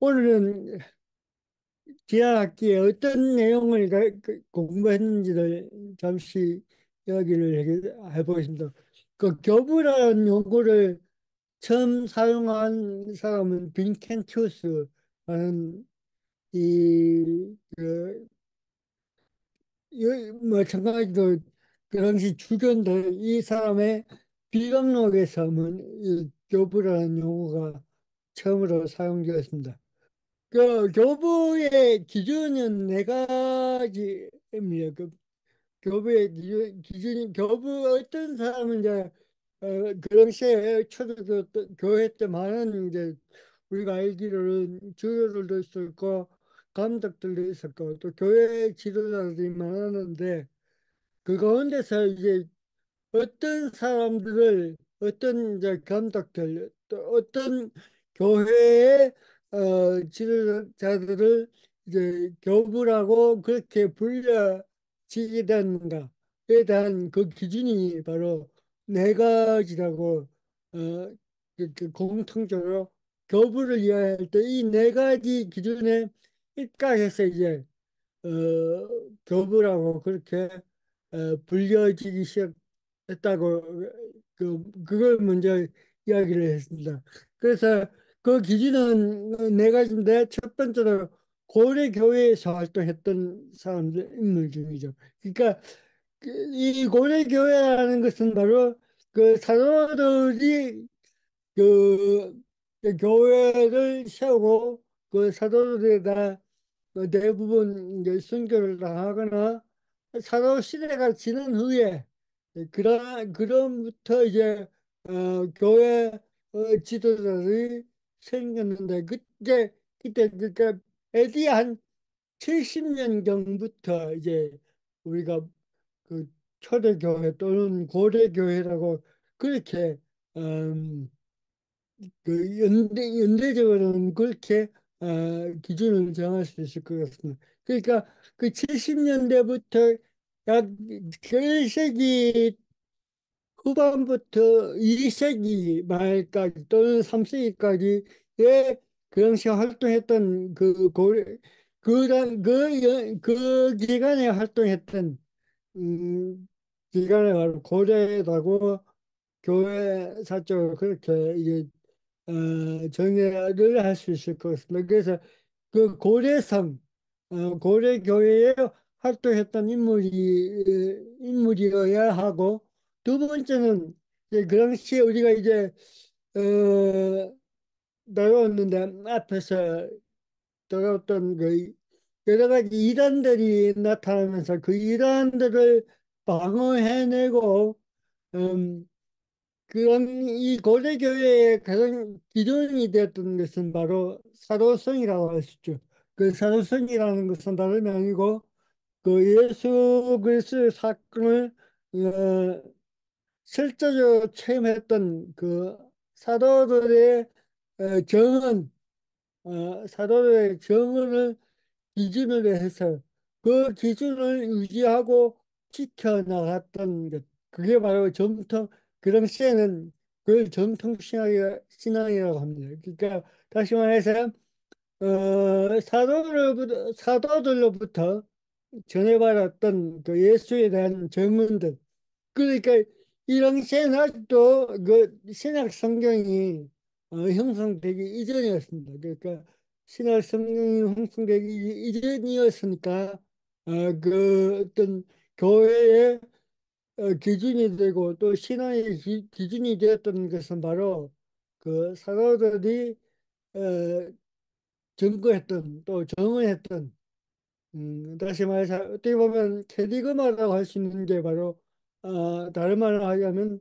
오늘은 지난 학기에 어떤 내용을 공부했는지를 잠시 이야기를 해보겠습니다. 그 교부라는 용어를 처음 사용한 사람은 빈켄투스라는 그, 마찬가지로 그 당시 주교인데 이 사람의 비강록에서 이 교부라는 용어가 처음으로 사용되었습니다. 그 교부의 기준은 네 가지입니다. 그 교부의 기준이 교부 어떤 사람은 이제 그 당시에 초대교 교회 때 많은 이제 우리가 알기로는 주교들도 있었고 감독들도 있었고 또 교회 지도자들이 많았는데 그 가운데서 이제 어떤 사람들을 어떤 이제 감독들 또 어떤 교회의 지도자들을 이제 교부라고 그렇게 불려지게 되는가에 대한 그 기준이 바로 네 가지라고 공통적으로 교부를 이해할 때 이 네 가지 기준에 입각해서 이제 어, 교부라고 그렇게 불려지기 시작했다고 그걸 먼저 이야기를 했습니다. 그래서 그 기준은 네 가지인데 첫 번째로 고려 교회에서 활동했던 사람들 인물 중이죠. 그러니까 이 고려 교회라는 것은 바로 그 사도들이 그 교회를 세우고 그 사도들에다 대부분 이제 순교를 당하거나 사도 시대가 지난 후에 그럼부터 이제 교회 지도자들이 생겼는데 그때 그러니까 AD 한 70년 경부터 이제 우리가 그 초대교회 또는 고대교회라고 그렇게 음, 그 연대적으로는 그렇게 기준을 정할 수 있을 것 같습니다. 그러니까 그 70년대부터 약 1세기 후반부터 2세기 말까지 또는 3세기까지의 그 당시 활동했던 그 기간에 활동했던 음, 기간에 바로 고려라고 교회 사적으로 그렇게 이제 정의를 할 수 있을 것 같습니다. 그래서 그 고려성, 고려교회에 활동했던 인물이어야 하고, 두 번째는 이제 그 당시에 우리가 이제 나왔는데 앞에서 들었던 그 여러 가지 이단들이 나타나면서 그 이단들을 방어해내고 음, 그런 이 고대교회의 가장 기준이 되었던 것은 바로 사도성이라고 할 수 있죠. 그 사도성이라는 것은 다름이 아니고 그 예수 그리스도의 사건을 어, 실제로 체험했던 그 사도들의 정언, 사도들의 정언을 기준으로 해서 그 기준을 유지하고 지켜나갔던 것. 그게 바로 정통, 그 당시에는 그걸 신앙이라고 합니다. 그러니까 다시 말해서, 사도들로부터 전해받았던 그 예수에 대한 정문들. 그러니까 이 당시에는 아직도 그 신약 성경이 형성되기 이전이었습니다. 그러니까 신약 성경이 형성되기 이전이었으니까 그 어떤 교회의 기준이 되고 또 신앙의 기준이 되었던 것은 바로 그 사도들이 어, 증거했던 또 정언했던 다시 말해서 어떻게 보면 캐리그마라고 할 수 있는 게 바로 다른 말로 하자면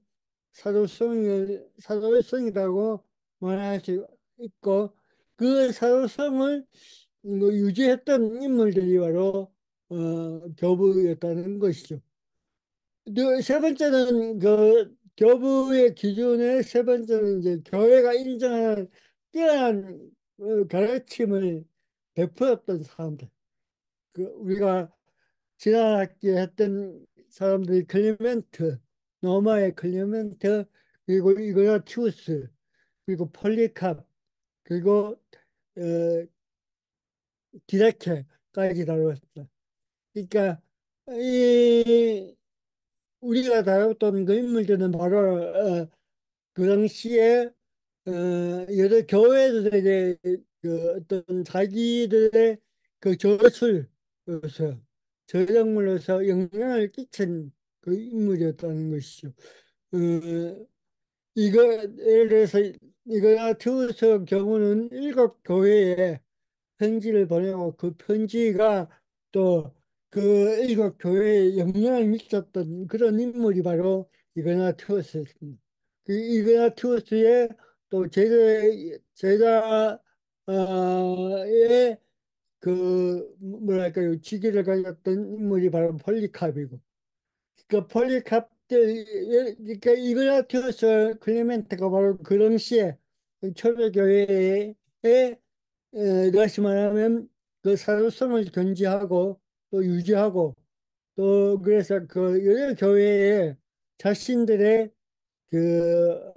사도성이라고 말할 수 있고 그 사도성을 유지했던 인물들이 바로 교부였다는 것이죠. 세 번째는 그 교부의 기준의 세 번째는 이제 교회가 인정하는 뛰어난 가르침을 베풀었던 사람들. 그 우리가 지난 학기에 했던 사람들이 클리멘트, 로마의 클리멘트, 그리고 이그나티우스, 그리고 폴리캅, 그리고 어, 디다케까지 다루었다. 그러니까 이 우리가 다뤘던 그 인물들은 바로 그 당시에 여러 교회들에게 그 어떤 자기들의 그 저술로서 저작물로서 영향을 끼친 그 인물이었다는 것이죠. 이거 예를 들어서 이거나티우스 경우는 일곱 교회에 편지를 보내고 그 편지가 또 그 일곱 교회에 영향을 미쳤던 그런 인물이 바로 이그나티우스였습니다. 그 이그나티우스의 또 제자의 그 뭐랄까요 직위를 가졌던 인물이 바로 폴리카이고 그 폴리카프들 그러니까 이그나티우스 클리멘트가 바로 그 당시에 초대교회에 다시 말하면 그 사도성을 견지하고 또 유지하고 또 그래서 그 여러 교회에 자신들의 그,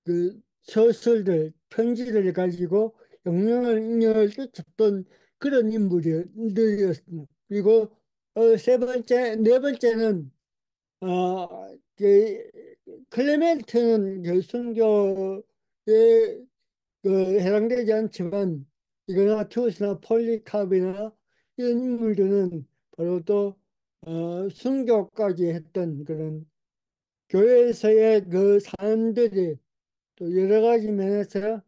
그 서술들 편지를 가지고 영향을 끼쳤던 그런 인물들이었습니다. 그리고 네 번째는 그 클레멘트는 그 순교에 해당되지 않지만 이거나 투스나 폴리카비나 이런 인물들은 바로 또 순교까지 했던 그런 교회에서의 그 사람들이 또 여러 가지 면에서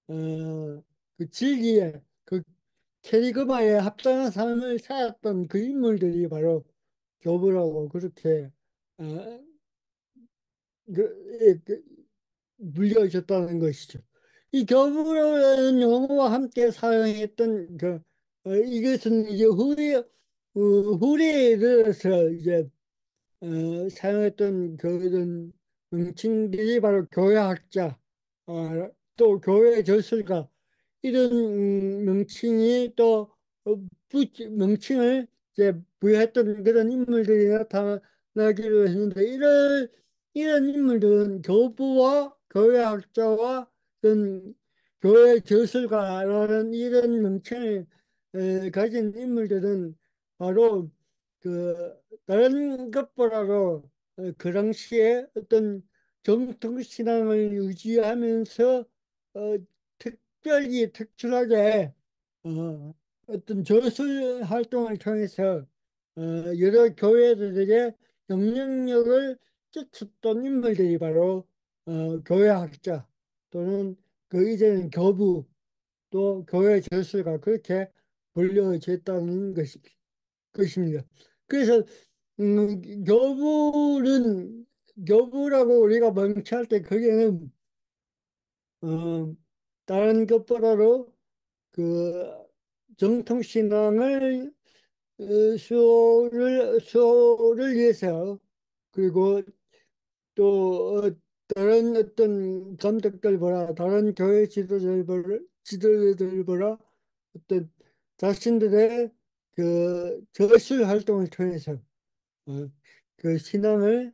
그 진리에 그 캐리그마에 합당한 삶을 살았던 그 인물들이 바로 교부라고 그렇게 어, 물려졌다는 것이죠. 이 교부라는 용어와 함께 사용했던 이것은 이제 후리에 들어서 이제 사용했던 그런 명칭들이 바로 교회학자, 또 교회 저술가 이런 명칭이 또 명칭을 이제 부여했던 그런 인물들이 나타나기로 했는데 이런 인물들은 교부와 교회학자와 어떤 교회 저술가라는 이런 명칭을 가진 인물들은 바로 그 다른 것보다도 그 당시에 어떤 정통 신앙을 유지하면서 어, 특별히 특출하게 어떤 저술 활동을 통해서 여러 교회들에게 영향력을 끼쳤던 인물들이 바로 교회학자 또는 그 이제는 교부 또 교회 저술가 그렇게 불려졌다는 것입니다. 그래서 교부라고 우리가 명시할 때 그게는 어, 다른 것보다도 그 정통신앙을 수호를 위해서 그리고 또 다른 어떤 감독들보다 다른 교회 지도자들보다 어떤 자신들의 그 저술 활동을 통해서 어, 그 신앙을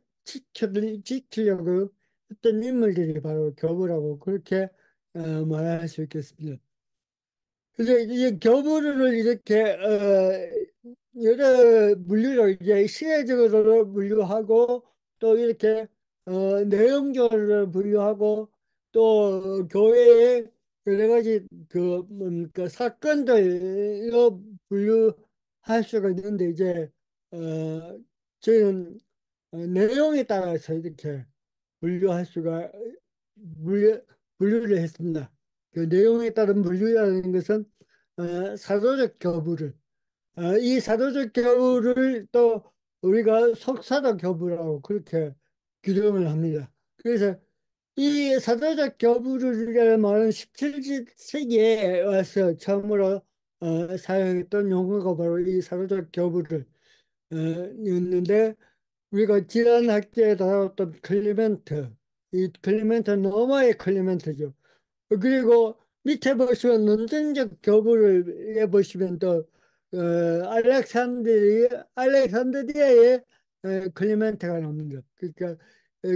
지키려고 어떤 인물들이 바로 교부라고 그렇게 말할 수 있겠습니다. 그래서 이 교부를 이렇게 여러 분류로 이제 시대적으로 분류하고 또 이렇게 내용적으로 분류하고 또 교회의 여러 가지 그 뭡니까 사건들로 분류할 수가 있는데 이제 저희는 내용에 따라서 이렇게 분류할 수가 분류, 분류를 했습니다. 그 내용에 따른 분류라는 것은 사도적 교부를 이 사도적 교부를 또 우리가 속사도 교부라고 그렇게 규정을 합니다. 그래서 이 사도적 교부를 말은 17세기에 와서 처음으로 사용했던 용어가 바로 이 사도적 교부를 였는데 우리가 지난 학기에 다뤘던 클리멘트 이 클리멘트는 로마의 클리멘트죠. 그리고 밑에 보시면 논쟁적 교부를 해보시면 또 알렉산드리아의 클레멘트가 나옵니다. 그러니까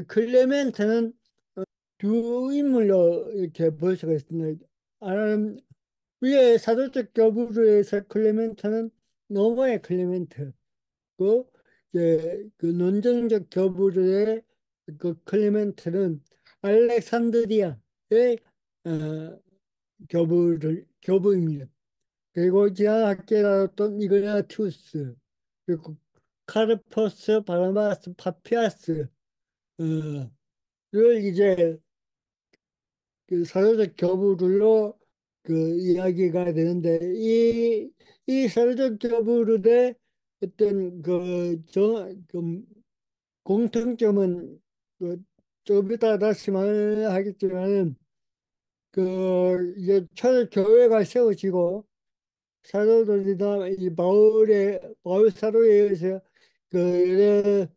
클레멘트는 두 인물로 이렇게 볼 수가 있습니다. 안 위에 사도적 교부로에서 클레멘트는 노마의 클레멘트, 그 이제 그 논정적 교부로의 그 클레멘트는 알렉산드리아의 어, 교부입니다. 그리고 지난 학기에 나왔던 이그나티우스, 그리고 카르포스 바나바스 파피아스 를 이제 그 사도적 교부들로 그 이야기가 되는데 이 사도적 교부들의 어떤 그 공통점은 좀 이따 다시 말하겠지만은 이제 초대 교회가 세워지고 사도들이나 이 바울 사도에 의해서 그,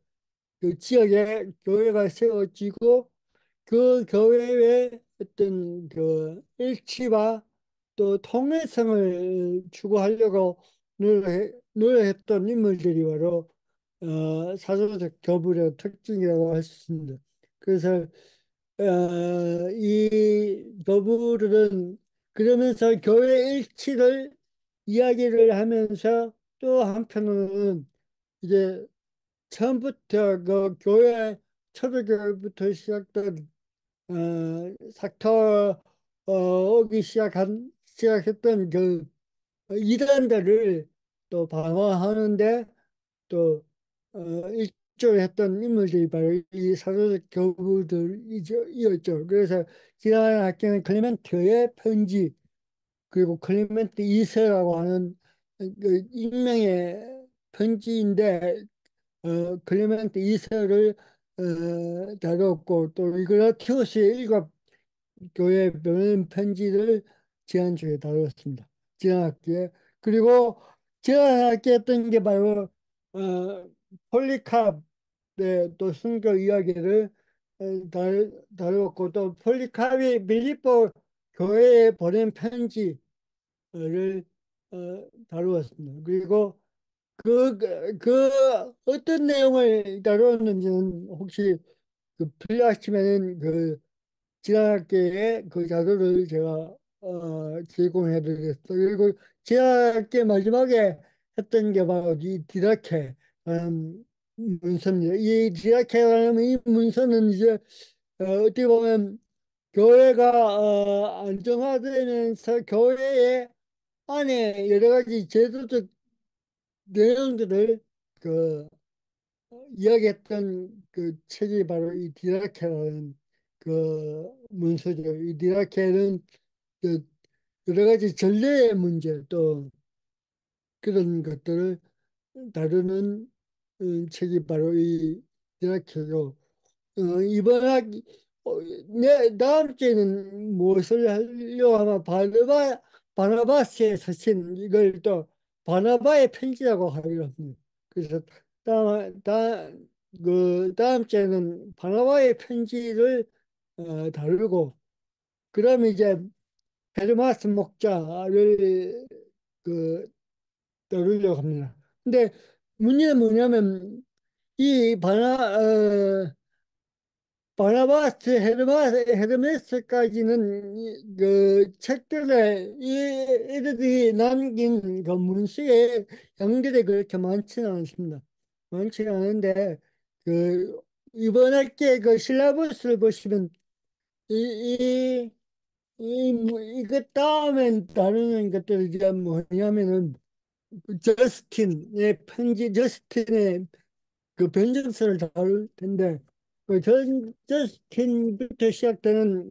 그 지역에 교회가 세워지고 그 교회의 어떤 그 일치와 또 통일성을 추구하려고 노력했던 인물들이 바로 사도적 교부의 특징이라고 할 수 있습니다. 그래서 이 교부들은 그러면서 교회 일치를 이야기를 하면서 또 한편으로는 이제 처음부터 그 초대교회부터 시작된 사터 오기 시작했던 그 이단들을 또 방어하는데 또 일조했던 인물들이 바로 이 사도적 교부들이었죠. 그래서 지난 학기는 클리멘트의 편지 그리고 클리멘트 2세라고 하는 그 익명의 편지인데 클리멘트 2세를 다뤘고 또 이그나티우스의 일곱 교회 보낸 편지를 지난주에 다뤘습니다. 지난 학기에. 그리고 지난 학기에 했던 게 바로 어, 폴리캅의 또 순교 이야기를 다뤘고 또 폴리캅이 빌립보 교회에 보낸 편지를 다루었습니다. 그리고 어떤 내용을 다루었는지는 혹시 필요하시면은 지난학기에 그 자료를 제가 제공해 드리겠습니다. 그리고 지난학기 마지막에 했던 게 바로 이 디다케라는 문서입니다. 이 디다케라는 이 문서는 이제 어떻게 보면 교회가 안정화되면서 교회의 안에 여러 가지 제도적 내용들을 그 이야기했던 그 책이 바로 이 디라케라는 그 문서죠. 이 디라케는 그 여러 가지 전례의 문제 또 그런 것들을 다루는 책이 바로 이 디라케고 이번 학기 다음 주에는 무엇을 하려고 하면 바나바스의 서신 이걸 또 바나바의 편지라고 하기로 합니다. 그래서 다음 주에는 바나바의 편지를 다루고 그럼 이제 헤르마스 목자를 그 다루려고 합니다. 근데 문제는 뭐냐면 이 헤르메스까지는 그 책들에 이들이 남긴 그 문수의 양들이 그렇게 많지는 않습니다. 많지는 않은데 그 이번 학기에 그 실라버스를 보시면 이, 이것 다음에 다루는 것들이 이제 뭐냐면은 저스틴의 그 변증서를 다룰 텐데 저스틴부터 시작되는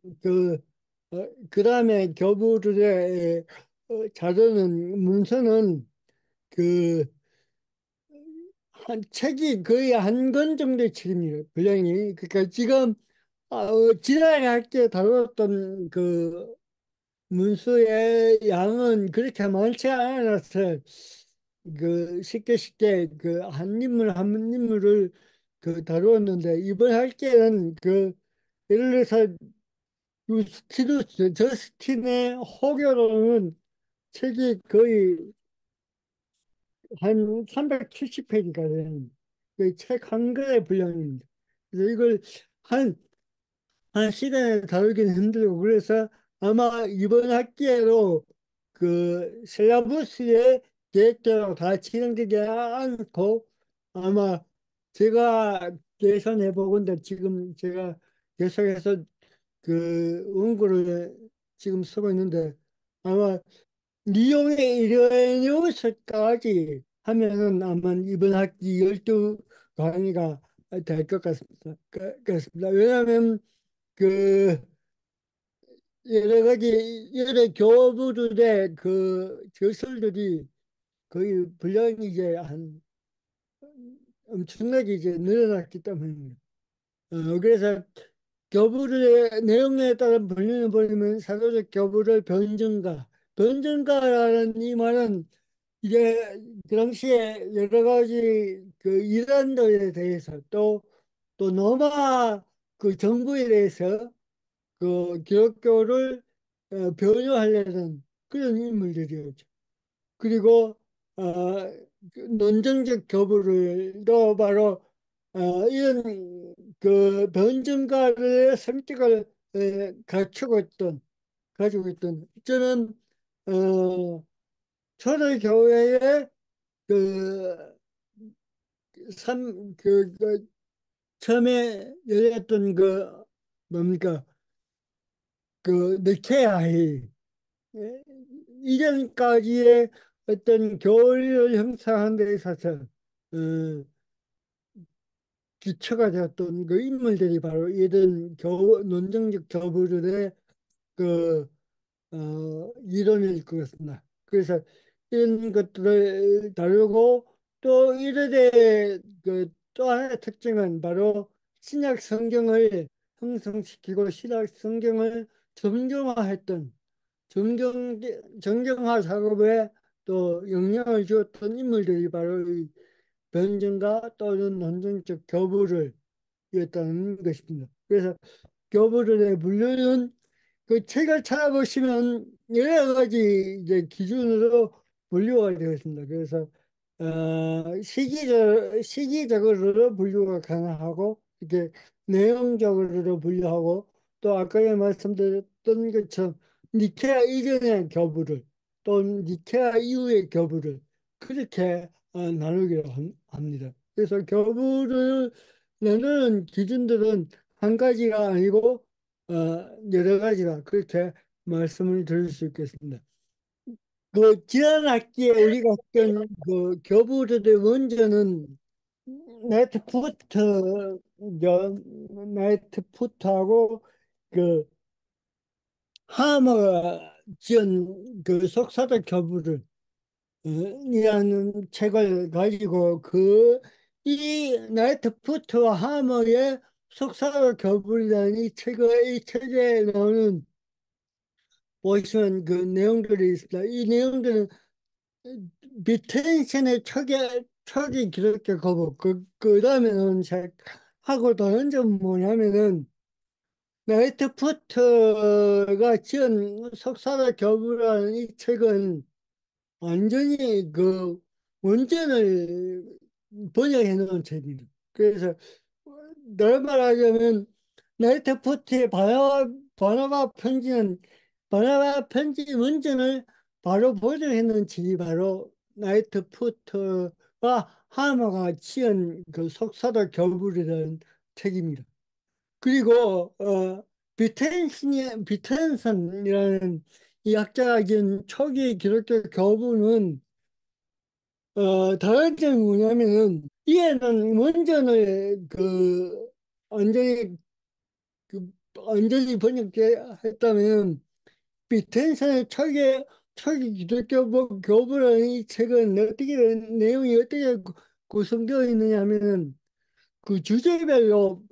그 다음에 교부들의 자료는 문서는 그 한 책이 거의 한 권 정도의 책입니다. 분량이 그러니까 지금 지난해 학기에 다뤘던 그 문서의 양은 그렇게 많지 않아서 쉽게 한 인물 한 인물을 다루었는데 이번 학기에는 예를 들어서 유스티누스 저스틴의 호교로는 책이 거의 한 370페이지가 되는 그책 한 권의 분량입니다. 그래서 이걸 한 시간에 다루기는 힘들고 그래서 아마 이번 학기에도 그 셀라버스의 계획대로 다 진행되지 않고 아마 제가 계산해 보건데 지금 제가 계속해서 그 원고를 지금 쓰고 있는데 아마 리용의 일회용서까지 하면은 아마 이번 학기 12강의가 될 것 같습니다. 같습니다. 왜냐하면 그 여러 가지 여러 교부들의 그 저술들이 거의 분량이 이제 한 엄청나게 이제 늘어났기 때문입니다. 그래서 교부의 내용에 따른 분류를 보면 사도적 교부를 변증가라는 이 말은 이제 그 당시에 여러 가지 그 이단들에 대해서 또 로마 그 정부에 대해서 그 기독교를 변호하려는 그런 인물들이었죠. 그리고 그 논정적 교부를도 바로 이런 그 변증가의 성격을 가지고 있던 저는 초대교회의 그 처음에 열렸던 그 뭡니까 그 니케아의 예, 이전까지의 어떤 교리를 형성하는 데 있어서 기초가 되었던 그 인물들이 바로 이런 논정적 교부들의 그 이론일 것 같습니다. 그래서 이런 것들을 다루고 또 이들의 그 또 하나의 특징은 바로 신약 성경을 형성시키고 신약 성경을 정경화했던 정경화 작업에 또 영향을 주었던 인물들이 바로 이 변증가 또는 논증적 교부를 이었다는 것입니다. 그래서 교부들의 분류는 그 책을 찾아보시면 여러 가지 이제 기준으로 분류가 되어 있습니다. 그래서 시기적으로 분류가 가능하고 이렇게 내용적으로 분류하고 또 아까 말씀드렸던 것처럼 니케아 이전의 교부를 또 니케아 이후의 교부를 그렇게 나누기로 합니다. 그래서 교부를 나누는 기준들은 한 가지가 아니고 여러 가지가 그렇게 말씀을 드릴 수 있겠습니다. 그 지난 학기에 우리가 했던 그 교부들의 원전은 나이트푸트, 나이트푸트하고 그 하머가 지은 그 속사도 교부를 이라는 책을 가지고 그 이 나이트푸트와 하머의 속사도 교부라는 이 책에 나오는 보시면 그 내용들이 있습니다. 이 내용들은 비트인션의 초기 기독교 거부, 그 다음에는 하고 다른 점은 뭐냐면은, 나이트 푸트가 지은 속사다 교부라는 이 책은 완전히 그 원전을 번역해 놓은 책입니다. 그래서 널 말하자면 나이트 푸트의 바나바 편지 원전을 바로 번역해 놓은 책이 바로 나이트 푸트와 하머가 지은 그 속사도 교부라는 책입니다. 그리고 비텐슨이라는 이 학자가 지은 초기 기독교 교부는 다른 점이 뭐냐면은 이해는 원전을 그 완전히 완전히 번역했다면 비텐슨의 초기 기독교 교부라는 이 책은 어떻게 내용이 어떻게 구성되어 있느냐 하면은 그 주제별로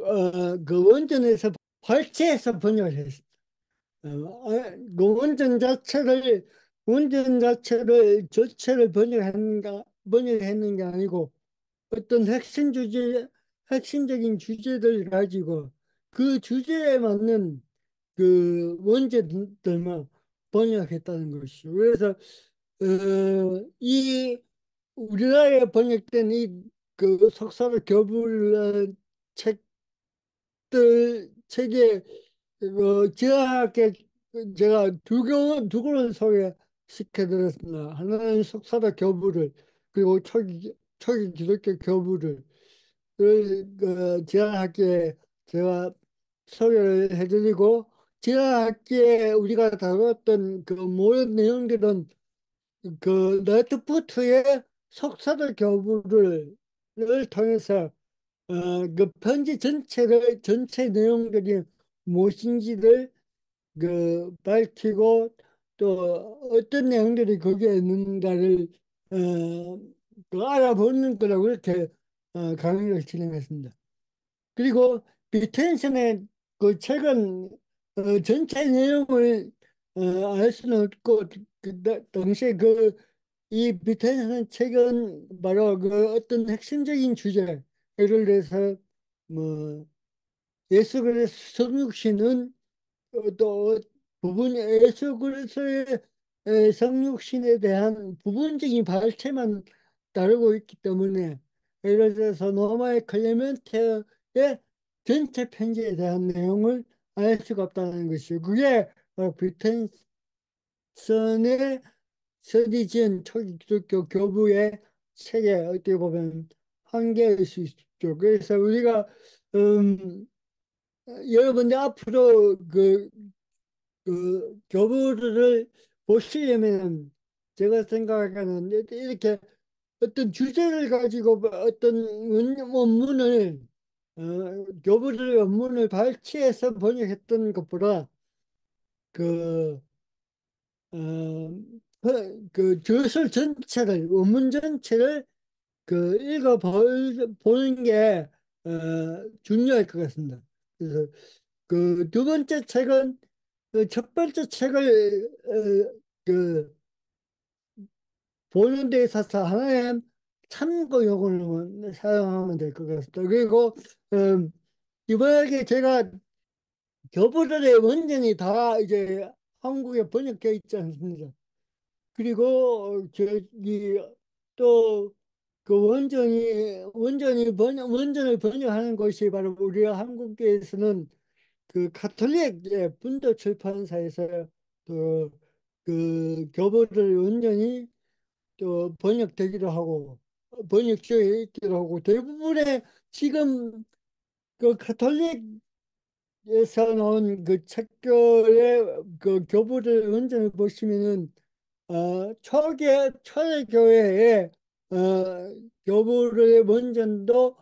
그 원전에서 발췌해서 번역을 했습니다. 그 원전 자체를 전체를 번역했는 게 아니고 어떤 핵심적인 주제들을 가지고 그 주제에 맞는 그 원제들만 번역했다는 것이죠. 그래서 이 우리나라에 번역된 이 그 석사로 교부를 책에 그 제가 두 권을 소개시켜드렸습니다. 하나는 속사다 교부를, 그리고 초기 기독교 교부를, 지난 학기에 제가 소개를 해드리고, 지난 학기에 우리가 다뤘던 그 모든 내용들은 그 너트푸트의 속사도 교부를 통해서 그 편지 전체 내용들이 무엇인지를 밝히고 또 어떤 내용들이 거기에 있는가를 어, 알아보는 거라고 그렇게 강의를 진행했습니다. 그리고 비텐션의 그 책은 전체 내용을 알 수는 없고 동시에 이 비텐션 책은 바로 그 어떤 핵심적인 주제, 예를 들어서 뭐 예수 그리스도 성육신은 또 예수 그리스도의 성육신에 대한 부분적인 발췌만 다루고 있기 때문에, 예를 들어서 로마의 클레멘트의 전체 편지에 대한 내용을 알 수가 없다는 것이요. 그게 비텐슨의 서디 지은 초기 기독교 교부의 책의 어떻게 보면 한계일 수 있죠. 그래서 우리가 음, 여러분들 앞으로 교부를 보시려면 제가 생각하기에는 이렇게 어떤 주제를 가지고 어떤 원문을 교부들의 원문을 발췌해서 번역했던 것보다 그, 어, 그 저술 전체를 원문 전체를 보는 게 중요할 것 같습니다. 그래서 그 두 번째 책은 그 첫 번째 책을 보는 데 있어서 하나의 참고용으로 사용하면 될 것 같습니다. 그리고 이번에 제가 교보들의 원전이 다 이제 한국에 번역되어 있지 않습니까? 그리고 저기 또 그 원전을 번역하는 곳이 바로 우리가 한국에서는 그 카톨릭 분도 출판사에서 또 그 교보들 원전이 또 번역되기도 하고 번역되어 있기도 하고 대부분의 지금 그 카톨릭에서 나온 그 책들의 그 교부들 원전을 보시면은 초대교회의 어, 교부의 원전도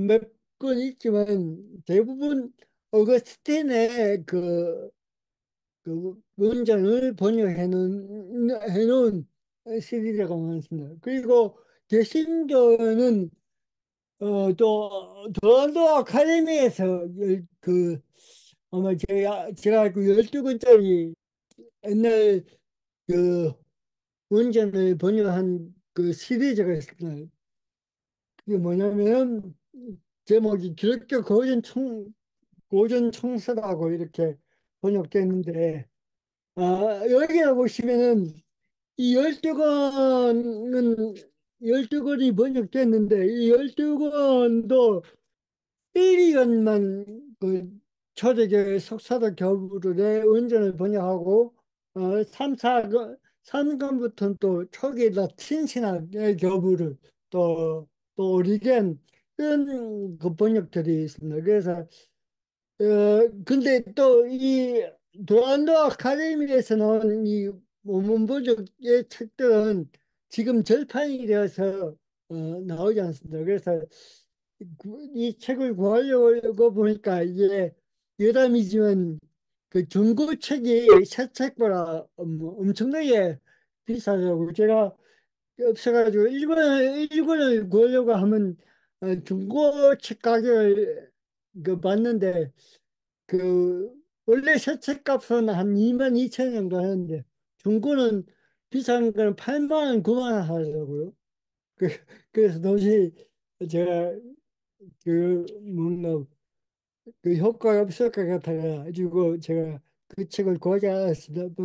몇 권 있지만 대부분 어거스틴의 그 원전을 해놓은 시리즈가 많습니다. 그리고 개신교는 또 도안도 아카데미에서 아마 제가 알고 12권짜리 옛날 그 원전을 번역한 그 시리즈가 있습니다. 그게 뭐냐면 제목이 기독교 고전 청서라고 이렇게 번역됐는데 여기에 보시면은 이 12권이 번역됐는데 이 12권도 1위원만 초대교회 석사도 교부들의 원전을 번역하고 3, 4권, 3권부터는 또 초기에다 친신학의 교부를 또 오리겐 이런 그 번역들이 있습니다. 그래서 근데 또 이 도안도 아카데미에서 나온 이 원문부족의 책들은 지금 절판이 되어서 나오지 않습니다. 그래서 이 책을 구하려고 보니까 이게 여담이지만 그 중고 책이 새 책보다 엄청나게 비싸더라고요. 제가 없어가지고 일본을 구하려고 하면 중고 책 가격을 봤는데 그 원래 새 책값은 한 2만 2천 정도 하는데 중고는 비싼 거는 8만 원, 9만 원 하더라고요. 그, 그래서 도저히 제가 뭔가 효과가 없을 것 같아가지고 제가 그 책을 구하지 않았습니다.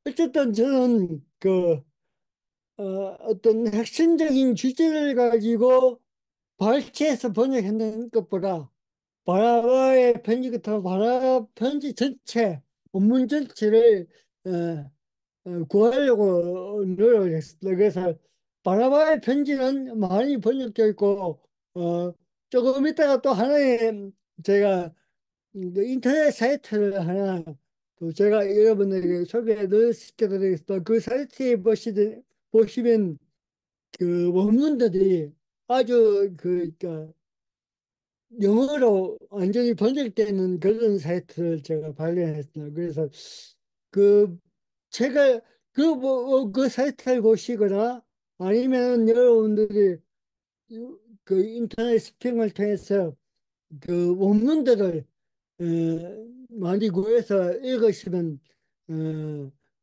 어쨌든 저는 어떤 핵심적인 주제를 가지고 발췌해서 번역했는 것보다 바라바의 편지 같은 바라 편지 전체 원문 전체를 어, 구하려고 노력을 했습니다. 그래서 바나바의 편지는 많이 번역되어 있고, 조금 있다가 또 하나의 제가 그 인터넷 사이트를 하나 또 제가 여러분에게 소개를 시켜드리겠습니다. 그 사이트에 보시면 그 원문들이 아주 그러니까 영어로 완전히 번역되는 그런 사이트를 제가 발견했습니다. 그래서 그 제가 그 사이트를 보시거나 아니면 여러분들이 그 인터넷 스핑을 통해서 그 원문들을 많이 구해서 읽으시면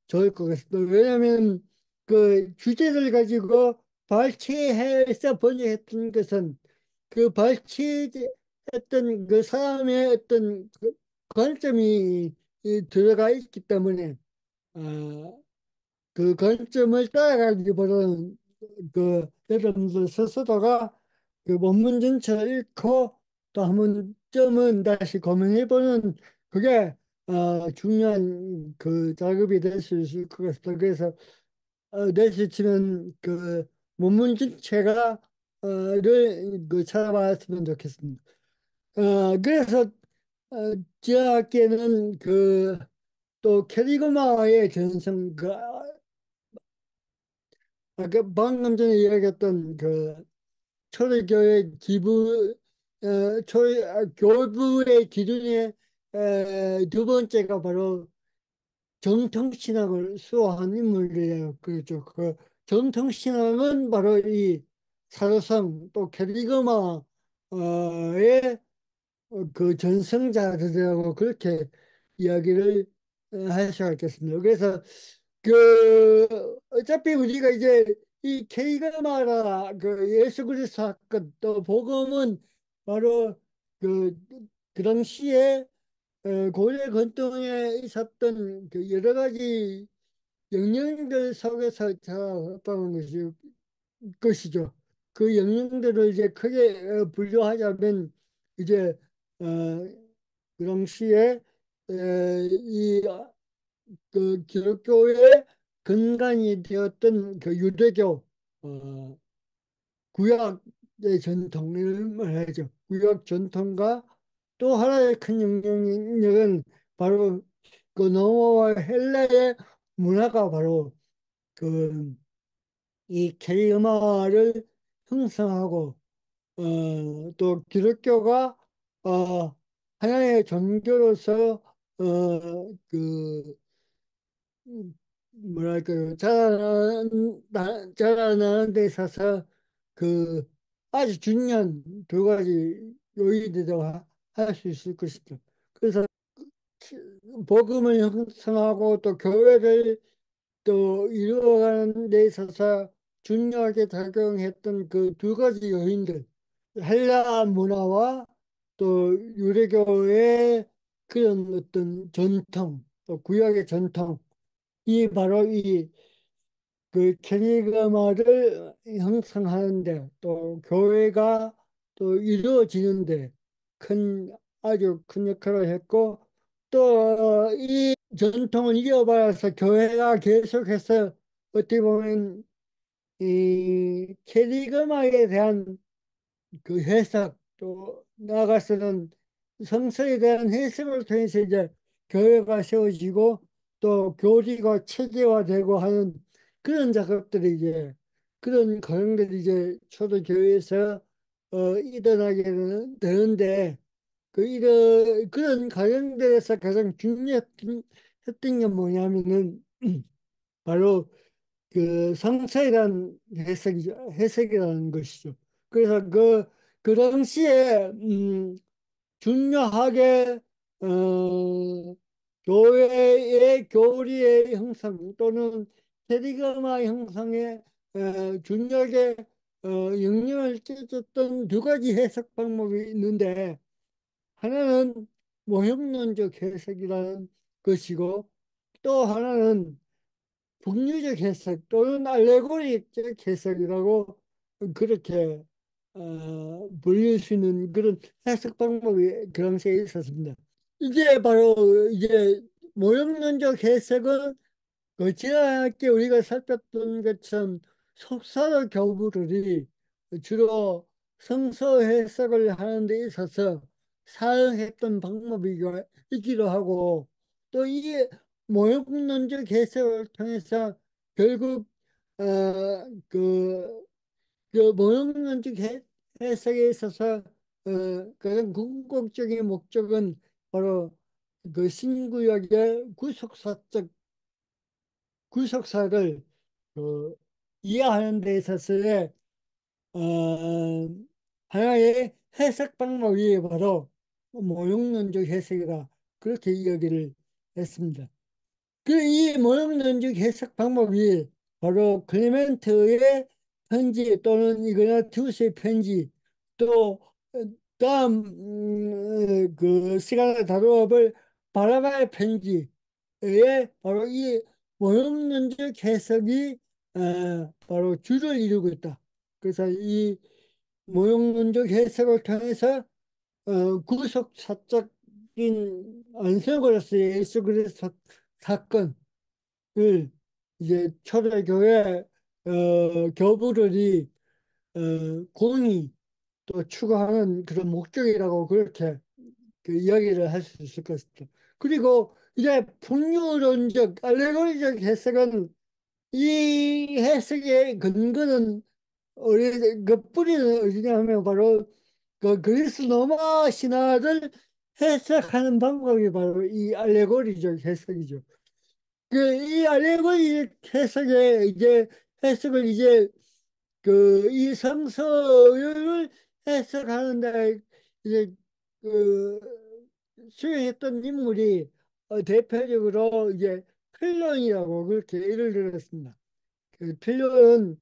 좋을 것 같습니다. 왜냐하면 그 주제를 가지고 발췌해서 번역했던 것은 그 발췌했던 그 사람의 어떤 그 관점이 들어가 있기 때문에 어, 그 관점을 따라가기보다는 그 여러분들 스스로가 그 원문 전체를 읽고 또 한 번쯤은 다시 고민해보는 그게 중요한 그 작업이 될 수 있을 것 같습니다. 그래서 내시치면 그 원문 전체가 를 찾아봤으면 좋겠습니다. 그래서 제학기에는 그 또 캐리그마의 전성 아까 방금 전에 이야기했던 그 초대교회 교부의 기준의 두 번째가 바로 정통신학을 수호한 인물이에요. 그렇죠. 그 정통신학은 바로 이 사도성 또 캐리그마의 그 전승자들이라고 그렇게 이야기를 할 수가 있겠습니다. 그래서 그 어차피 우리가 이제 이 케이가마라 그 예수 그리스도 사건 또 복음은 바로 그, 그 당시에 고대 권동에 있었던 그 여러 가지 영령들 속에서 자랐다는 것이죠. 그 영령들을 이제 크게 분류하자면 이제 어, 그 당시에 이그 기독교의 근간이 되었던 그 유대교 구약의 전통을 말하죠. 구약 전통과 또 하나의 큰 영향력은 바로 그 로마와 헬라의 문화가 바로 그 이 K 음악을 형성하고 또 기독교가 하나의 종교로서 그 뭐랄까요 자라나는 데 있어서 그 아주 중요한 두 가지 요인이라고 할 수 있을 것이죠. 그래서 복음을 형성하고 또 교회를 또 이루어가는 데 있어서 중요하게 작용했던 그 두 가지 요인들, 헬라 문화와 또 유대교의 그런 어떤 전통, 또 구약의 전통, 이 바로 이 그 캐리그마를 형성하는데 또 교회가 또 이루어지는데 큰 아주 큰 역할을 했고 또 전통을 이어받아서 교회가 계속해서 어떻게 보면 이 캐리그마에 대한 그 해석 또 나아가서는 성서에 대한 해석을 통해서 이제 교회가 세워지고 또 교리가 체계화되고 하는 그런 작업들이 이제 그런 과정들이 이제 초대교회에서 일어나게 되는데 그런 과정들에서 가장 중요했던 했던 게 뭐냐면은 바로 그 성서에 대한 해석이라는 것이죠. 그래서 그 당시에 중요하게 교회의 교리의 형성 또는 세리가마 형성에 중요하게 영향을 끼쳤던 두 가지 해석 방법이 있는데 하나는 모형론적 해석이라는 것이고 또 하나는 북유적 해석 또는 알레고리적 해석이라고 그렇게 불릴 수 있는 그런 해석 방법이 그 당시에 있었습니다. 이게 바로 이제 모형론적 해석은 그 지난학기 우리가 살폈던 것처럼 속사로 교부들이 주로 성서 해석을 하는 데 있어서 사용했던 방법이 있기도 하고 또 이 모형론적 해석을 통해서 결국 그, 그 모형론적 해석에 있어서 가장 궁극적인 목적은 바로 그 신구약의 구속사를 그 이해하는 데 있어서의 어, 하나의 해석 방법이 바로 모형론적 해석이다. 그렇게 이야기를 했습니다. 그 이 모형론적 해석 방법이 바로 클리멘트의 편지 또는 이그나티우스의 편지 또 다음 그 시간에 다루어볼 바라바의 편지에 바로 이 모형론적 해석이 바로 주를 이루고 있다. 그래서 이 모형론적 해석을 통해서 구속 사적인 안성으로서의 예수 그리스도 사건을 이제 초대교회 교부들이 공의 또 추구하는 그런 목적이라고 그렇게 그 이야기를 할 수 있을 것 같습니다. 그리고 이제 풍류론적 알레고리적 해석은 이 해석의 근거는 그 뿌리는 어디냐 하면 바로 그 그리스 로마 신화를 해석하는 방법이 바로 이 알레고리적 해석이죠. 그 이 알레고리 해석의 이제 해석을 이제 그 이 성서를 해석하는데 이제 그 수행했던 인물이 대표적으로 이제 필론이라고 그렇게 예를 들었습니다. 그 필론은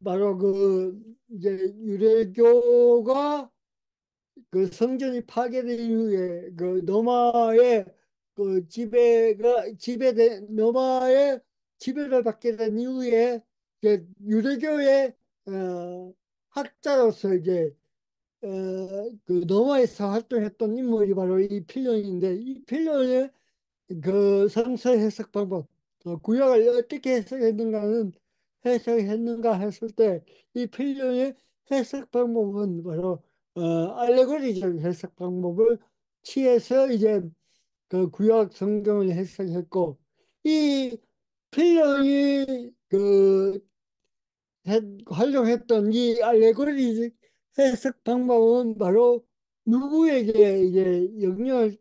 바로 그 이제 유대교가 그 성전이 파괴된 이후에 그 노마의 그 지배된 노마의 지배를 받게 된 이후에 이제 유대교의 학자로서 이제 그 노마에서 활동했던 인물이 바로 이 필론인데 이 필론의 그 성서 해석 방법, 구약을 어떻게 해석했는가 했을 때, 이 필름의 해석 방법은 바로, 알레고리적 해석 방법을 취해서 이제 그 구약 성경을 해석했고, 이 필름이 그 활용했던 이 알레고리 해석 방법은 바로 누구에게 이제 영향을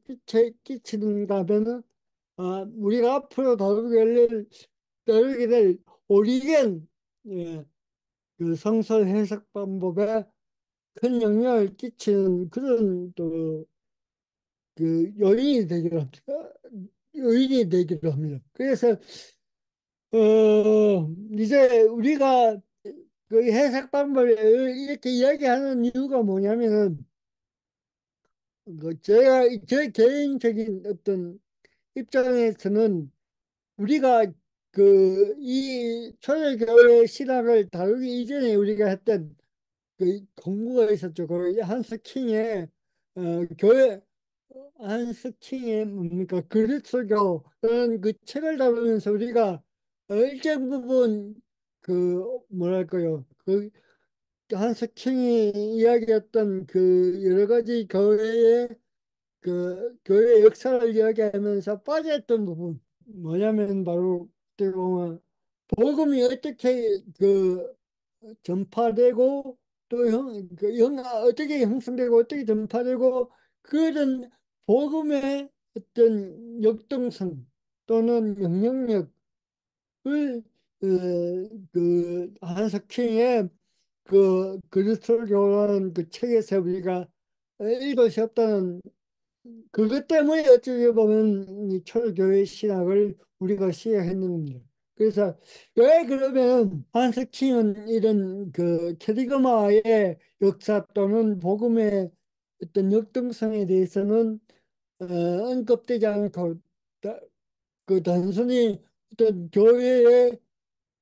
끼치는가 하면은 우리가 앞으로 다루게 될 오리겐 예, 그 성서 해석 방법에 큰 영향을 끼치는 그런 또 그 요인이 되기로 합니다. 요인이 되기로 합니다. 그래서 이제 우리가 그 해석 방법을 이렇게 이야기하는 이유가 뭐냐면은 그 제가 제 개인적인 어떤 입장에서는 우리가 그 이 초대교회 신학을 다루기 이전에 우리가 했던 그 공부가 있었죠. 그 한스킹의 교회 한스킹의 뭡니까 그리스도교 그런 그 책을 다루면서 우리가 일정 부분 그 뭐랄까요 그 한스킹이 이야기했던 그 여러 가지 교회의 그 교회 역사를 이야기하면서 빠졌던 부분 뭐냐면 바로 어떻게 보면 복음이 어떻게 그 전파되고 또 어떻게 형성되고 어떻게 전파되고 그런 복음의 어떤 역동성 또는 영향력을 그 한석킹의 그 그리스도교라는 그 책에서 우리가 읽을 수 없다는 그것 때문에 어떻게 보면 이 초대교회 신학을 우리가 시작했는 겁니다. 그래서 왜 그러면 한스킹은 이런 그 캐리그마의 역사 또는 복음의 어떤 역동성에 대해서는 언급되지 않고 그 단순히 어떤 교회의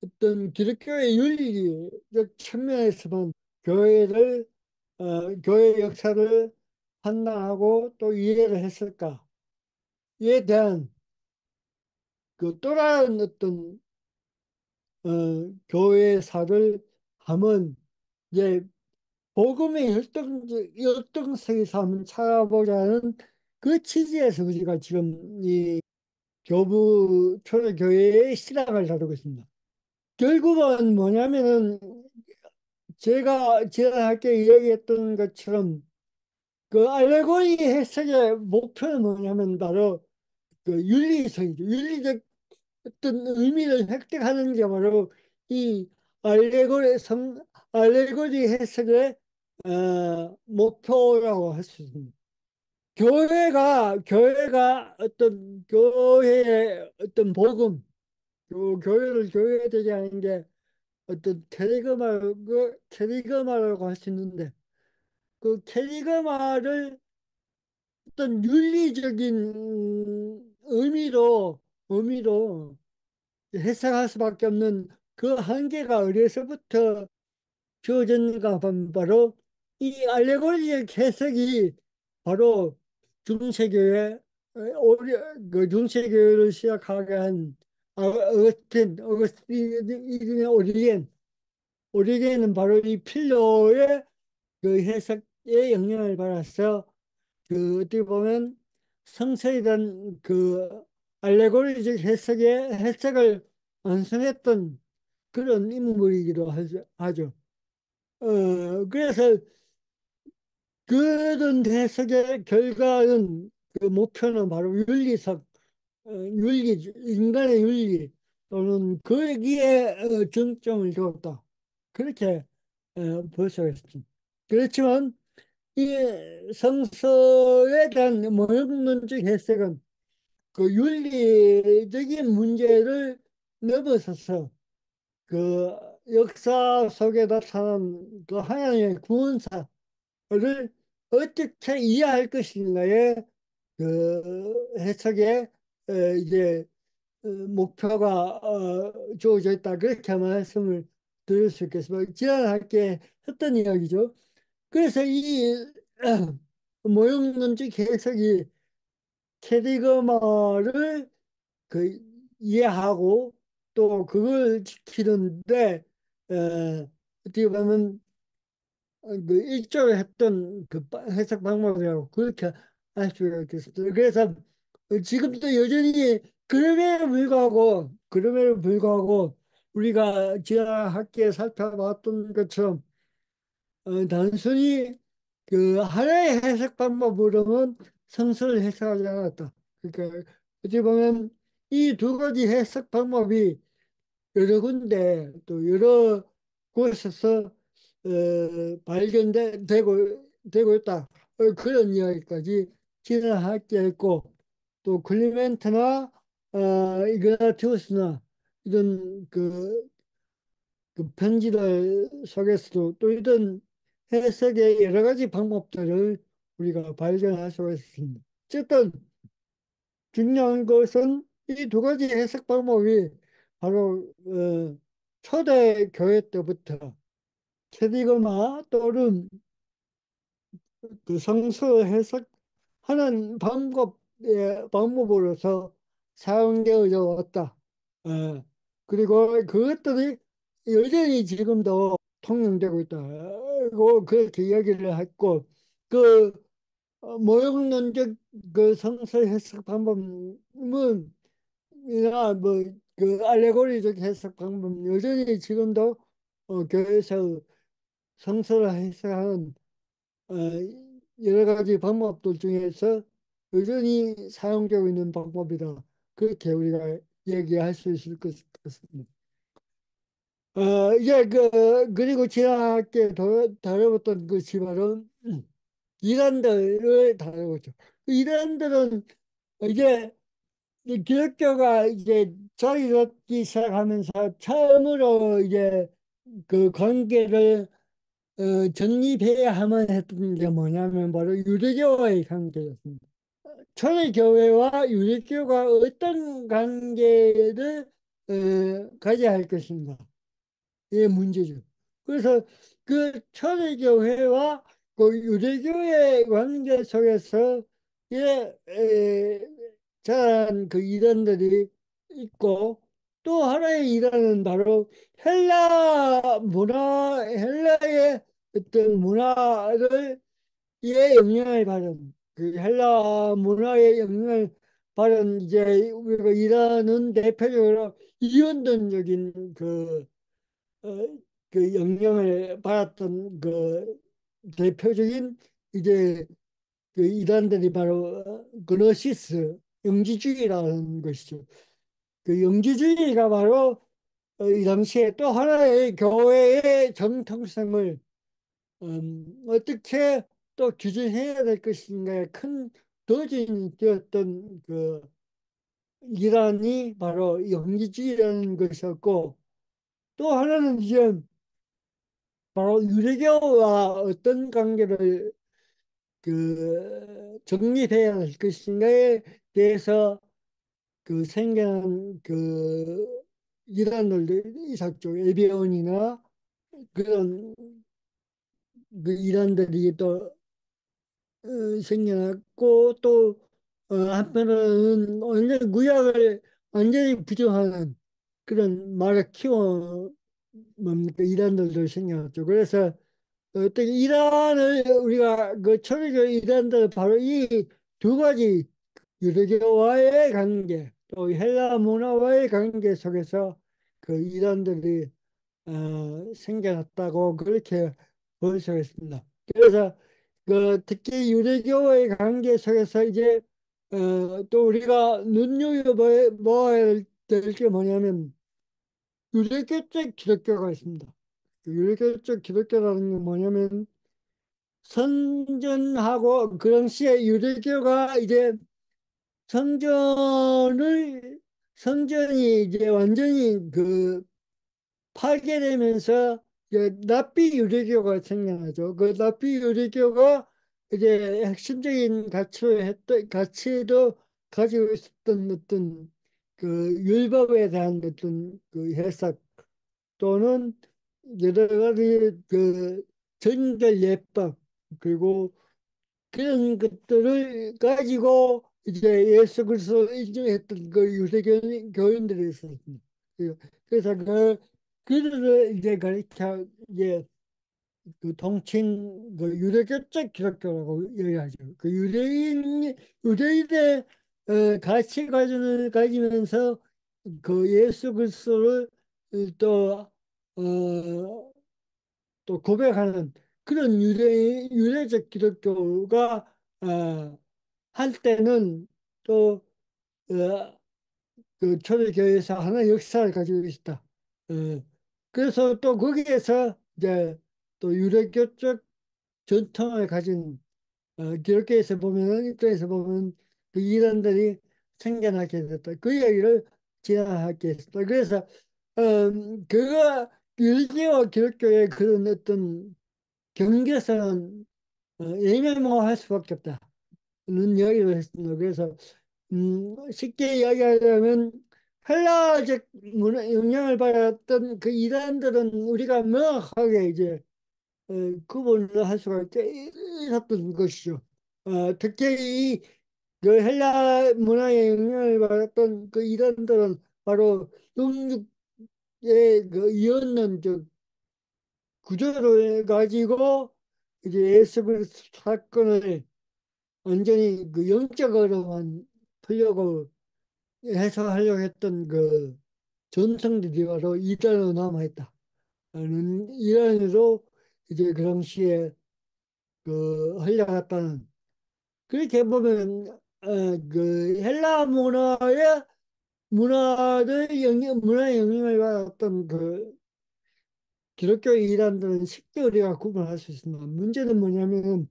어떤 기독교의 윤리적 측면에서만 교회를 교회 역사를 판단하고 또 이해를 했을까? 이에 대한 또 다른 어떤 교회사를 하면 이제 복음의 열등성에서 한번 찾아보자는 그 취지에서 우리가 지금 이 교부 초대교회의 신학을 다루고 있습니다. 결국은 뭐냐면은 제가 지난학기에 이야기했던 것처럼 그 알레고리 해석의 목표는 뭐냐면 바로 그 윤리성이죠. 윤리적 어떤 의미를 획득하는 게 바로 이 알레고리 알레고리 해석의 목표라고 할 수 있습니다. 교회가 어떤 교회의 어떤 복음, 교회를 교회되게 하는 게 어떤 캐리그마라고 할 수 있는데 그 캐리그마를 어떤 윤리적인 의미로 해석할 수밖에 없는 그 한계가 어려서부터 주어졌는가 하면 바로 이 알레고리적 해석이 바로 중세교회 그 중세교회를 시작하게 한 어거스틴의 오리겐은 바로 이 필로의 그 해석의 영향을 받아서 그 어떻게 보면 성서에 대한 그 알레고리적 해석을 완성했던 그런 인물이기도 하죠. 그래서 그런 해석의 결과는 그 목표는 바로 인간의 윤리 또는 거기에 중점을 두었다. 그렇게 볼 수가 있습니다. 그렇지만 이 성서에 대한 모형론적 해석은 그 윤리적인 문제를 넘어서서 그 역사 속에 나타난 그 하나님의 구원사를 어떻게 이해할 것인가에 그 해석에 이제 목표가 주어져 있다. 그렇게 말씀을 드릴 수 있겠습니다. 지난학기에 했던 이야기죠. 그래서 이 모형론적 해석이 캐리그마를 그 이해하고 또 그걸 지키는데 어떻게 보면 그 일조를 했던 그 해석 방법이라고 그렇게 할 수가 있겠습니다. 그래서 지금도 여전히 그럼에도 불구하고 우리가 지난 학기에 살펴봤던 것처럼 단순히 그 하나의 해석 방법으로는 성서를 해석하지 않았다. 그러니까 어찌 보면 이 두 가지 해석 방법이 여러 군데 또 여러 곳에서 되고 있다. 그런 이야기까지 지난 학기에 했고 또 클리멘트나 이그나티우스나 이런 그 편지들 속에서도 또 이런 해석의 여러 가지 방법들을 우리가 발견할 수가 있습니다. 어쨌든 중요한 것은 이 두 가지 해석 방법이 바로 초대 교회 때부터 캐리그마 또는 그 성서 해석하는 방법으로서 사용되어져 왔다. 어, 그리고 그것들이 여전히 지금도 통용되고 있다. 그렇게 이야기를 했고, 그 모형론적 그 성서 해석 방법은 이나 뭐그 알레고리적 해석 방법 여전히 지금도 교회에서 성서를 해석하는 어, 여러 가지 방법들 중에서 여전히 사용되고 있는 방법이다. 그렇게 우리가 얘기할 수 있을 것 같습니다. 이제 그리고 지난학기에 다뤄봤던 그 지발은 이란들을 다루고 있죠. 이란들은 이제 이 기독교가 이제 자리 잡기 시작하면서 처음으로 이제 그 관계를 정립해야만 했던 게 뭐냐면 바로 유대교와의 관계였습니다. 초대교회와 유대교가 어떤 관계를 가져야 할 것인가. 이게 문제죠. 그래서 그 초대교회와 그 유대교의 관계 속에서 예, 자란 그 이단들이 있고, 또 하나의 이단은 바로 헬라의 어떤 문화를 의 영향을 받은 그 헬라 문화의 영향을 받은 이제 우리가 이란은 대표적으로 이원론적인 어, 그 영향을 받았던 그 대표적인 이제 그 이단들이 바로 그노시스 영지주의라는 것이죠. 그 영지주의가 바로 이 당시에 또 하나의 교회의 정통성을 어떻게 또 규정해야 될 것인가에 큰 도전이 되었던 그 이란이 바로 영지주의라는 것이었고, 또 하나는 이제 바로 유대교와 어떤 관계를 그 정립해야 할 것인가에 대해서 그 생겨난 그 이란들 있었죠. 에비온이나 그런 그 이란들이 또 생겨났고, 또 한편으로는 완전히 구약을 완전히 부정하는 그런 마라키오 뭡니까 이단들도 생겨났죠. 그래서 어떻게 이란을 우리가 그 초대교 이단들 바로 이 두 가지 유대교와의 관계 또 헬라 문화와의 관계 속에서 그 이단들이 생겨났다고 그렇게 볼 수가 있습니다. 그래서 그 특히 유대교의 관계 속에서 이제 또 우리가 눈여겨봐야 될 게 뭐냐면 유대교적 기독교가 있습니다. 그 유대교적 기독교라는 게 뭐냐면 선전하고 그 당시에 유대교가 이제 성전을 성전이 이제 완전히 그 파괴되면서 이제 납비 유대교가 생겨나죠. 그 납비 유대교가 이제 핵심적인 가치도 가지고 있었던 어떤 그 율법에 대한 어떤 그 해석 또는 여러 가지 그 정결 예법 그리고 그런 것들을 가지고 이제 예수 그리스도를 인정했던 그 유대 교인들이 있었습니다. 그래서 그들을 이제 가리켜 이제 그 동칭 그 유대교적 기독교라고 얘기하죠. 그 유대인의 가치관을 가지면서 그 예수 그리스도를 또 또 고백하는 그런 유대적 기독교가 한때는 또 그 초대교회에서 하나의 역사를 가지고 있다. 어, 그래서 또 거기에서 이제 또 유대교적 전통을 가진 기독교에서 보면 입장에서 보면 그 이단들이 생겨나게 됐다. 그 이야기를 진행하겠습니다. 그래서 그가 유대교와 기독교의 그런 어떤 경계선은 애매모호할 수밖에 없다는 이야기를 했습니다. 그래서 쉽게 이야기하자면 헬라적 문화 영향을 받았던 그 이단들은 우리가 명확하게 이제 구분을 할 수가 있었던 것이죠. 특히 그 헬라 문화의 영향을 받았던 그 이단들은 바로 영육의 그 이언론적 구조를 가지고 이제 예수 그리스도 사건을 완전히 그 영적으로만 풀려고 해석하려고 했던 그 전통들이 바로 이단으로 남아있다. 는 이단으로 이제 그 당시에 그 흘러갔다는 그렇게 보면 그 헬라 문화의 영향을 받았던 그 기독교 이단들은 쉽게 우리가 구분할 수 있습니다. 문제는 뭐냐면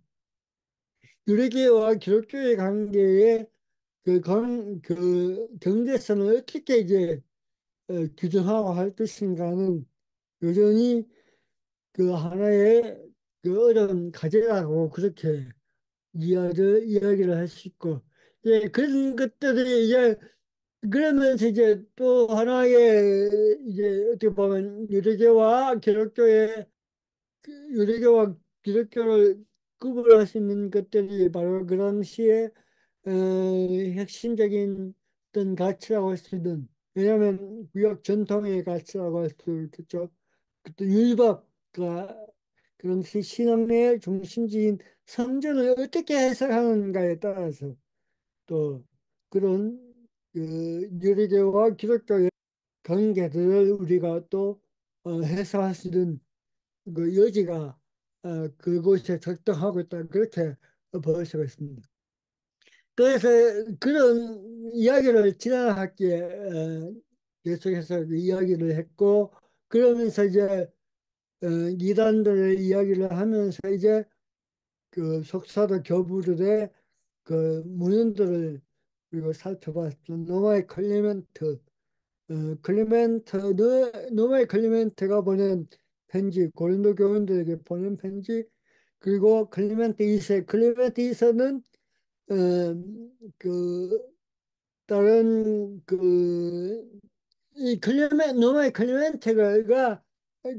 유대교와 기독교의 관계에 그 경계선을 어떻게 이제 규정하고 할 것인가는 여전히 그 하나의 그 어려운 과제라고 그렇게 이야기를 할 수 있고, 예, 그런 것들이 이제 그러면서 이제 또 하나의 이제 어떻게 보면 유대교와 기독교를 구분할 수 있는 것들이 바로 그 당시에 핵심적인 어떤 가치라고 할 수 있는, 왜냐하면 구역 전통의 가치라고 할 수 있겠죠. 또 율법과 그런 신앙의 중심지인 성전을 어떻게 해석하는가에 따라서 또 그런 유대교와 기독교의 관계들을 우리가 또 해석할 수 있는 그 여지가 그곳에 적당하고 있다. 그렇게 볼 수가 있습니다. 그래서 그런 이야기를 지난 학기에 계속해서 그 이야기를 했고, 그러면서 이제 이단들의 이야기를 하면서 이제 그 속사도 교부들의 그 문헌들을 그리고 살펴봤죠. 노마의 클리멘트, 노마의 클리멘트가 보낸 편지, 고린도 교인들에게 보낸 편지, 그리고 클리멘트 2세는 그 다른 이 노마의 클리멘트가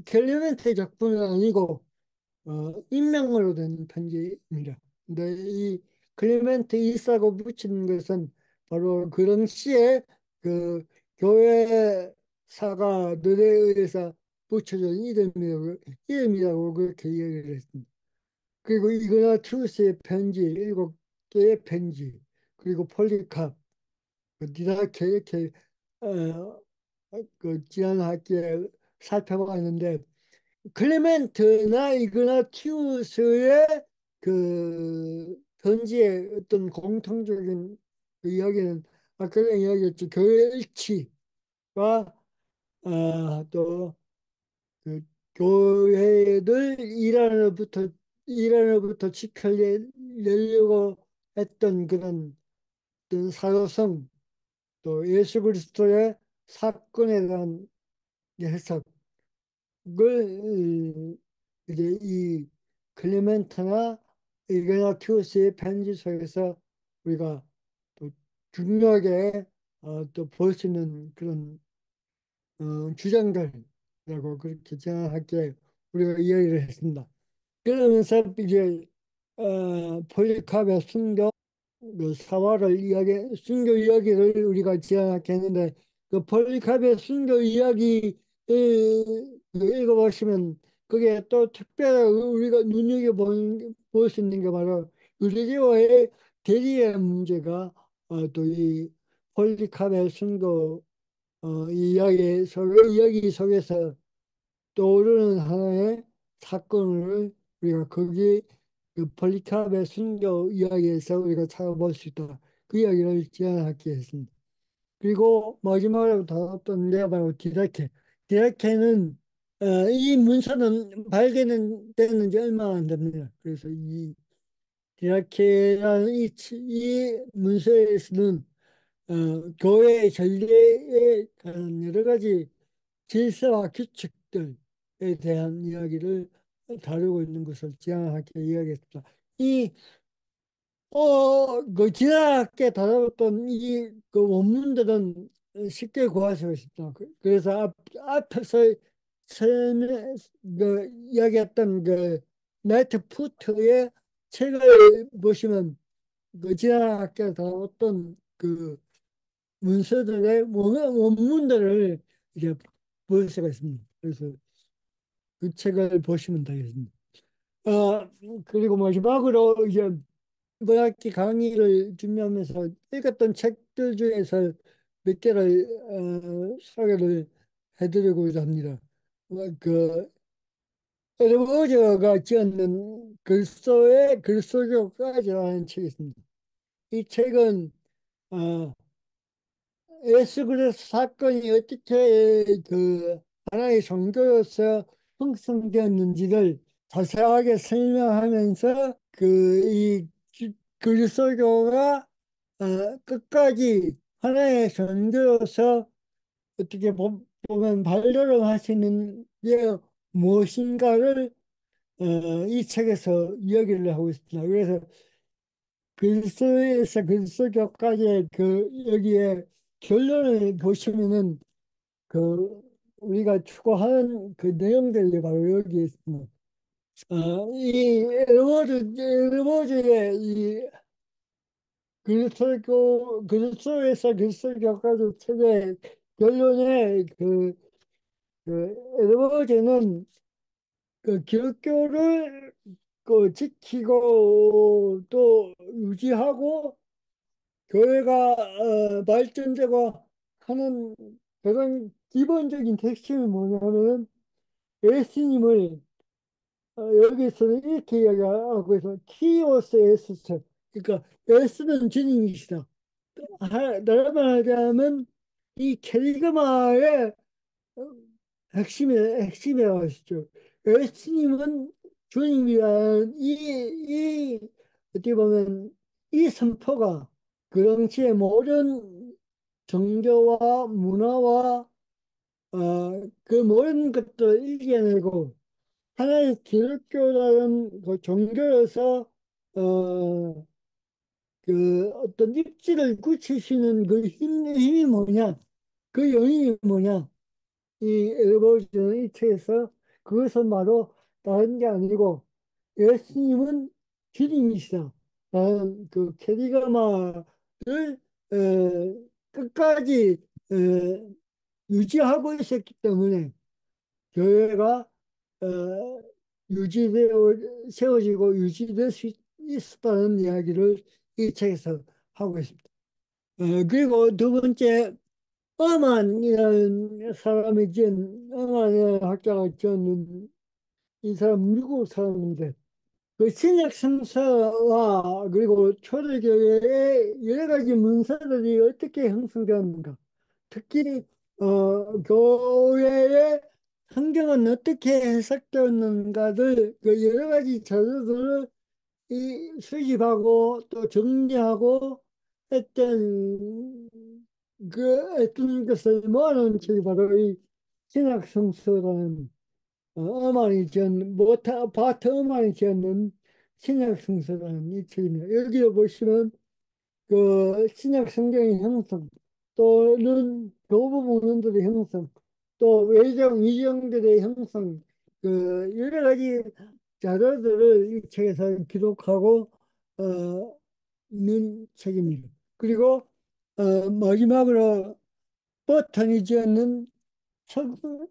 클리멘트의 작품은 아니고 인명으로 된 편지입니다. 근데 이 클리멘트 이사고 붙이는 것은 바로 그런 시에 그 교회 사가들에 의해서 붙여진 이름이라고 그렇게 이야기를 했습니다. 그리고 이그나티우스의 편지, 7개의 편지, 그리고 폴리캅, 디다케 이렇게 어, 지난 학기에 살펴봤는데 클레멘트나 이그나티우스의 그 편지의 어떤 공통적인 그 이야기는 아까 이야기했죠. 교회 일치와 또 그 교회를 이란으로부터 지켜내려고 했던 그런 어떤 사도성 또 예수 그리스도의 사건에 대한 해석을 이제 이 클레멘트나 이그나티우스의 편지 속에서 우리가 또 중요하게 또 볼 수 있는 그런 주장들이라고 그렇게 생각할게 우리가 이야기를 했습니다. 그러면서 이제 폴리카의 그 사화를 순교 이야기를 우리가 지향했는데, 그 폴리카의 순교 이야기 읽어보시면, 그게 또 특별히 우리가 볼 수 있는 게 바로 유대교와의 대리의 문제가 또 이 폴리카의 순교 이야기 속에서 떠오르는 하나의 사건을 우리가 거기 그 폴리카의 순교 이야기에서 우리가 찾아볼 수 있다. 그 이야기를 제안하기 했습니다. 그리고 마지막으로 다뤘던 게 바로 디다케. 디다케는 이 문서는 발견된 지 얼마 안 됩니다. 그래서 이 디다케라는 이 문서에서는 교회의 전례에 관한 여러 가지 질서와 규칙들에 대한 이야기를 다루고 있는 것을 지향하게 이야기했습니다. 그 지나게 다뤘던 그 원문들은 쉽게 구할 수가 있습니다. 그래서 앞에서 이야기했던 그 나이트 푸트의 책을 보시면 그 지나게 다뤘던 그 문서들의 원문들을 이제 볼 수가 있습니다. 그래서 그 책을 보시면 되겠습니다. 어, 그리고 마지막으로 이제 이번 학기 강의를 준비하면서 읽었던 책들 중에서 몇 개를 소개를 해드리고자 합니다. 그 에드워즈가 지었는 글소교까지라는 책이 있습니다. 이 책은 어, 예수 그리스도 사건이 어떻게 그 하나의 종교로서 형성되었는지를 자세하게 설명하면서 이 그리스도교가 끝까지 하나의 종교로서 어떻게 보면 발전을 할 수 있는 게 무엇인가를 이 책에서 이야기를 하고 있습니다. 그래서 그리스도에서 그리스도교까지 여기에 결론을 보시면은 그 우리가 추구하는 그 내용들이 바로 여기에 있습니다. 이 엘워즈의 그리스도에서 그리스도 교과서 책의 결론에 에드워즈는 그 기독교를 지키고 또 유지하고 교회가 발전되고 하는 가장 기본적인 핵심이 뭐냐면 예수님을 여기서는 이렇게 이야기하고 있어. 키오스 에스스. 그러니까 예수는 주님이시다. 다른 말로 하자면 이 캐리그마의 어, 핵심이라고 하시죠. 예수님은 주님이란 어떻게 보면 이 선포가 그 당시의 모든 종교와 문화와 그 모든 것들을 이겨내고 하나의 기독교라는 그 종교에서 어, 그 어떤 입지를 굳히시는 힘이 뭐냐? 그 요인이 뭐냐? 이 엘버즈는 이 책에서 그것은 바로 다른 게 아니고 예수님은 주님이시다. 라는 그 캐리그마를 끝까지 유지하고 있었기 때문에 교회가 어, 세워지고 유지될 수 있었다는 이야기를 이 책에서 하고 있습니다. 그리고 두 번째, 어만이라는 사람이 어만이라는 학자가 지은 이 사람 미국 사람인데 그 신약 성서와 그리고 초대교회의 여러 가지 문서들이 어떻게 형성되었는가, 특히 교회의 성경은 어떻게 해석되었는가를 그 여러 가지 자료들을 수집하고 또 정리하고 했던 했던 것을 모아놓은 책이 바로 이 신약성서라는 어만이 지은 바트 어만이 지은 신약성서라는 이 책입니다. 여기를 보시면 그 신약 성경의 형성, 또는 교부 문헌들의 형성, 또 외정 위정들의 형성, 여러 가지 자료들을 이 책에서 기록하고 있는 책입니다. 그리고 마지막으로 버튼이 지었는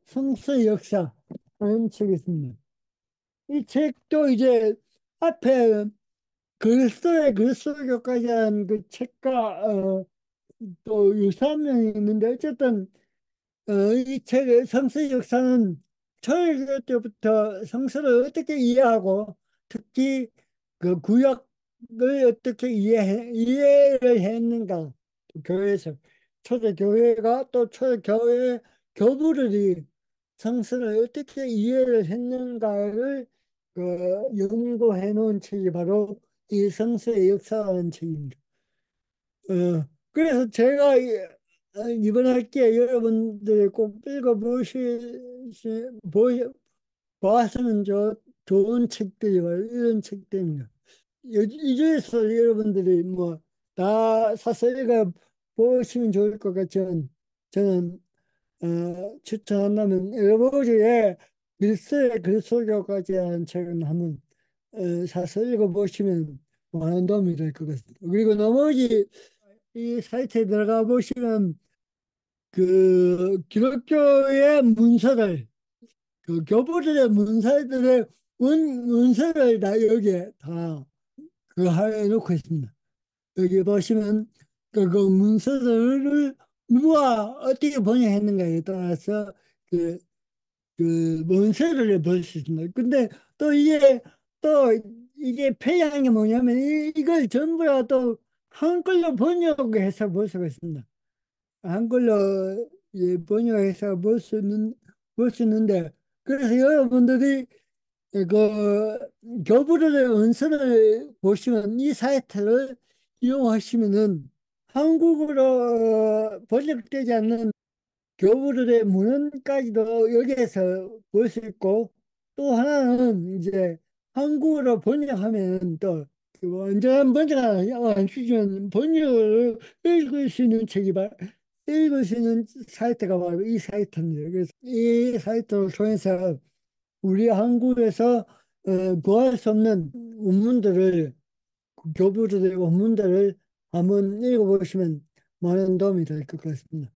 성서 역사라는 책이 있습니다. 이 책도 이제 앞에 그리스도의 대한 그 책과 또 유사한 면이 있는데 어쨌든 이 책의 성서 역사는 초일교 때부터 성서를 어떻게 이해하고 특히 그 구약을 어떻게 이해를 했는가, 교회에서 초대교회가 또 초대교회 교부들이 성서를 어떻게 이해를 했는가를 연구해 놓은 책이 바로 이 성서의 역사라는 책입니다. 그래서 제가 이번 학기에 여러분들이 꼭 보았으면 좋은 책들이 바로 이런 책들입니다. 이 중에서 여러분들이 뭐 다 사서 읽어 보시면 좋을 것 같지만 저는 추천한다면 에버즈의 밀스의 그리스도교까지 하는 책은 한번 사서 읽어보시면 많은 도움이 될 것 같습니다. 그리고 나머지 이 사이트에 들어가 보시면 그 기독교의 문서들, 그 교부들의 문서들의 문서를 다 여기에 다 해놓고 있습니다. 여기 보시면 그 문서들을 누가 어떻게 번역했는가에 따라서 그, 그 문서를 볼 수 있습니다. 근데 또 또 이게 편리한 게 뭐냐면 이걸 전부 다 또 한글로 번역해서 볼 수가 있습니다. 한글로 번역해서 볼 수 있는데, 그래서 여러분들이 그 교부들의 원서를 보시면 이 사이트를 이용하시면은 한국어로 번역되지 않는 교부들의 문헌까지도 여기에서 볼 수 있고, 또 하나는 이제 한국어로 번역하면 또그 완전한 번역은 안 주지만 번역을 읽을 수 있는 읽을 수 있는 사이트가 바로 이 사이트입니다. 그래서 이 사이트를 통해서 우리 한국에서 구할 수 없는 교부들의 원문들을 한번 읽어보시면 많은 도움이 될 것 같습니다.